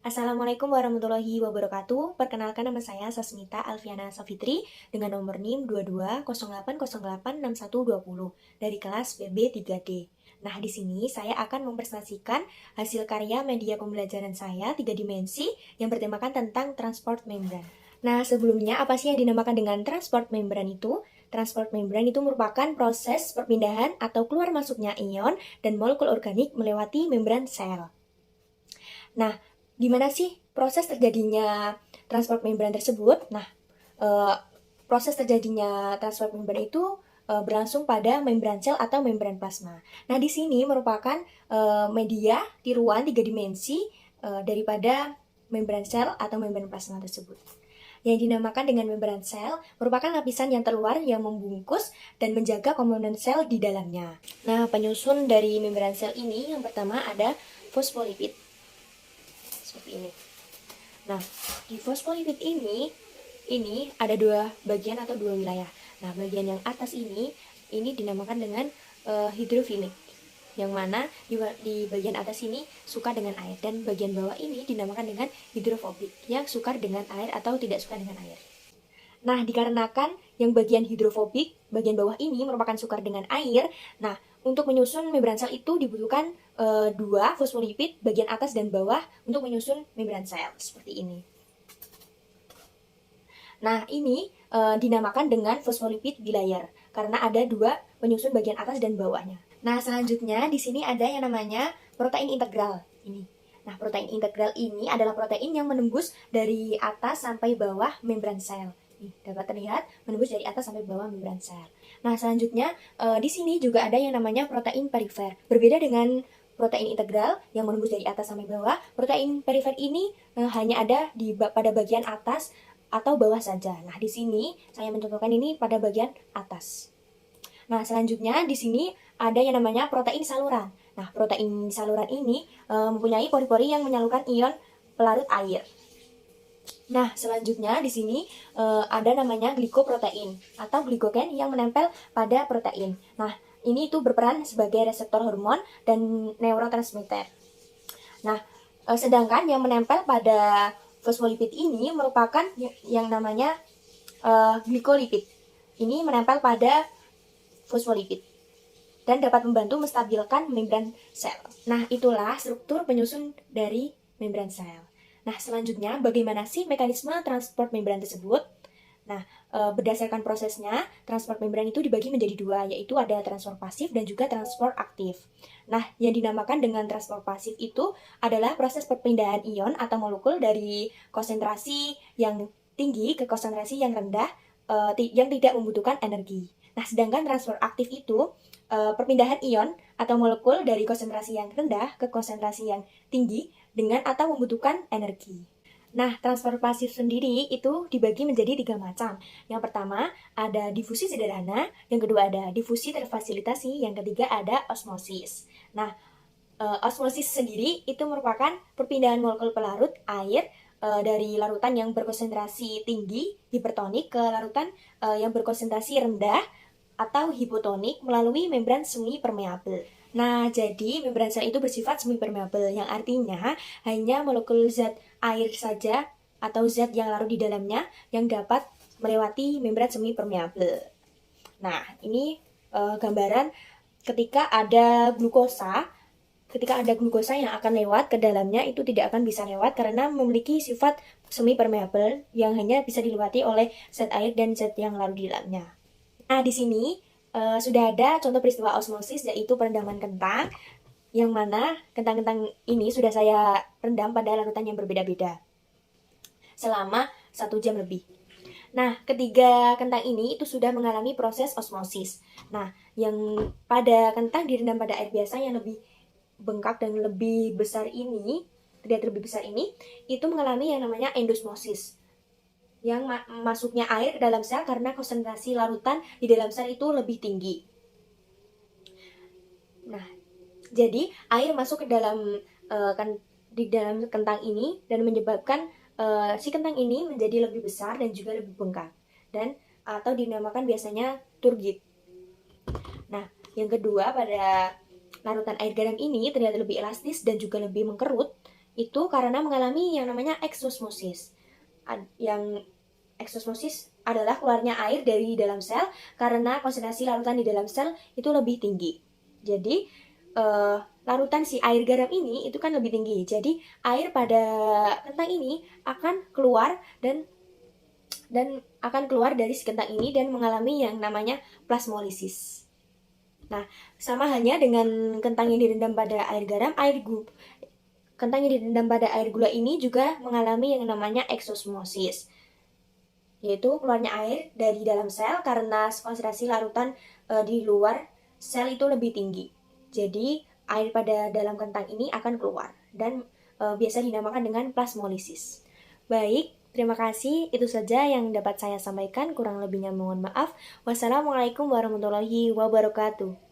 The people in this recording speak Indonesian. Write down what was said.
Assalamualaikum warahmatullahi wabarakatuh. Perkenalkan nama saya Sasmita Alfiana Safitri dengan nomor NIM 2208086120 dari kelas BB3D. Nah, di sini saya akan mempresentasikan hasil karya media pembelajaran saya 3 dimensi yang bertemakan tentang transport membran. Nah, sebelumnya apa sih yang dinamakan dengan transport membran itu? Transport membran itu merupakan proses perpindahan atau keluar masuknya ion dan molekul organik melewati membran sel. Nah, gimana sih proses terjadinya transport membran tersebut? Nah, eh, proses terjadinya transport membran itu berlangsung pada membran sel atau membran plasma. Nah, di sini merupakan media tiruan 3 dimensi daripada membran sel atau membran plasma tersebut. Yang dinamakan dengan membran sel merupakan lapisan yang terluar yang membungkus dan menjaga komponen sel di dalamnya. Nah, penyusun dari membran sel ini yang pertama ada fosfolipid seperti ini. Nah, di fosfolipid ini ada dua bagian atau dua wilayah. Nah, bagian yang atas ini dinamakan dengan hidrofilik, yang mana di bagian atas ini suka dengan air, dan bagian bawah ini dinamakan dengan hidrofobik, yang suka dengan air atau tidak suka dengan air. Nah, dikarenakan yang bagian hidrofobik, bagian bawah ini merupakan sukar dengan air. Nah, untuk menyusun membran sel itu dibutuhkan dua fosfolipid bagian atas dan bawah untuk menyusun membran sel seperti ini. Nah, ini dinamakan dengan fosfolipid bilayer karena ada dua penyusun bagian atas dan bawahnya. Nah, selanjutnya di sini ada yang namanya protein integral ini. Nah, protein integral ini adalah protein yang menembus dari atas sampai bawah membran sel. Nih, dapat terlihat menembus dari atas sampai bawah membran sel. Nah, selanjutnya di sini juga ada yang namanya protein perifer. Berbeda dengan protein integral yang menembus dari atas sampai bawah, protein perifer ini hanya ada pada bagian atas atau bawah saja. Nah, di sini saya mencontohkan ini pada bagian atas. Nah, selanjutnya di sini ada yang namanya protein saluran. Nah, protein saluran ini mempunyai pori-pori yang menyalurkan ion pelarut air. Nah, selanjutnya di sini ada namanya glikoprotein atau glikogen yang menempel pada protein. Nah, ini itu berperan sebagai reseptor hormon dan neurotransmitter. Nah, sedangkan yang menempel pada fosfolipid ini merupakan yang namanya glikolipid. Ini menempel pada fosfolipid dan dapat membantu menstabilkan membran sel. Nah, itulah struktur penyusun dari membran sel. Nah, selanjutnya bagaimana sih mekanisme transport membran tersebut? Nah, berdasarkan prosesnya, transport membran itu dibagi menjadi dua, yaitu ada transport pasif dan juga transport aktif. Nah, yang dinamakan dengan transport pasif itu adalah proses perpindahan ion atau molekul dari konsentrasi yang tinggi ke konsentrasi yang rendah yang tidak membutuhkan energi. Nah, sedangkan transport aktif itu perpindahan ion atau molekul dari konsentrasi yang rendah ke konsentrasi yang tinggi dengan atau membutuhkan energi. Nah, transfer pasif sendiri itu dibagi menjadi 3 macam. Yang pertama ada difusi sederhana, yang kedua ada difusi terfasilitasi, yang ketiga ada osmosis. Nah, osmosis sendiri itu merupakan perpindahan molekul pelarut air dari larutan yang berkonsentrasi tinggi hipertonik ke larutan yang berkonsentrasi rendah atau hipotonik melalui membran semi permeabel. Nah, jadi membran sel itu bersifat semi permeabel, yang artinya hanya molekul zat air saja atau zat yang larut di dalamnya yang dapat melewati membran semi permeabel. Nah, ini gambaran ketika ada glukosa. Ketika ada glukosa yang akan lewat ke dalamnya, itu tidak akan bisa lewat karena memiliki sifat semi permeabel yang hanya bisa dilewati oleh zat air dan zat yang larut di dalamnya. Nah, di sini sudah ada contoh peristiwa osmosis, yaitu perendaman kentang, yang mana kentang-kentang ini sudah saya rendam pada larutan yang berbeda-beda selama 1 jam lebih. Nah, ketiga kentang ini itu sudah mengalami proses osmosis. Nah, yang pada kentang direndam pada air biasa yang lebih bengkak dan lebih besar ini, terlihat lebih besar ini, itu mengalami yang namanya endosmosis, yang masuknya air ke dalam sel karena konsentrasi larutan di dalam sel itu lebih tinggi. Nah, jadi air masuk ke dalam di dalam kentang ini dan menyebabkan si kentang ini menjadi lebih besar dan juga lebih bengkak, dan atau dinamakan biasanya turgid. Nah, yang kedua, pada larutan air garam ini terlihat lebih elastis dan juga lebih mengkerut. itu karena mengalami yang namanya eksosmosis. Yang eksosmosis adalah keluarnya air dari dalam sel karena konsentrasi larutan di dalam sel itu lebih tinggi. Jadi larutan si air garam ini itu kan lebih tinggi. Jadi air pada kentang ini akan keluar dan akan keluar dari si kentang ini dan mengalami yang namanya plasmolisis. Nah, sama halnya dengan kentang yang direndam pada air garam, kentang yang direndam pada air gula ini juga mengalami yang namanya eksosmosis, yaitu keluarnya air dari dalam sel karena konsentrasi larutan di luar sel itu lebih tinggi. Jadi, air pada dalam kentang ini akan keluar dan biasa dinamakan dengan plasmolisis. Baik, terima kasih. Itu saja yang dapat saya sampaikan. Kurang lebihnya mohon maaf. Wassalamualaikum warahmatullahi wabarakatuh.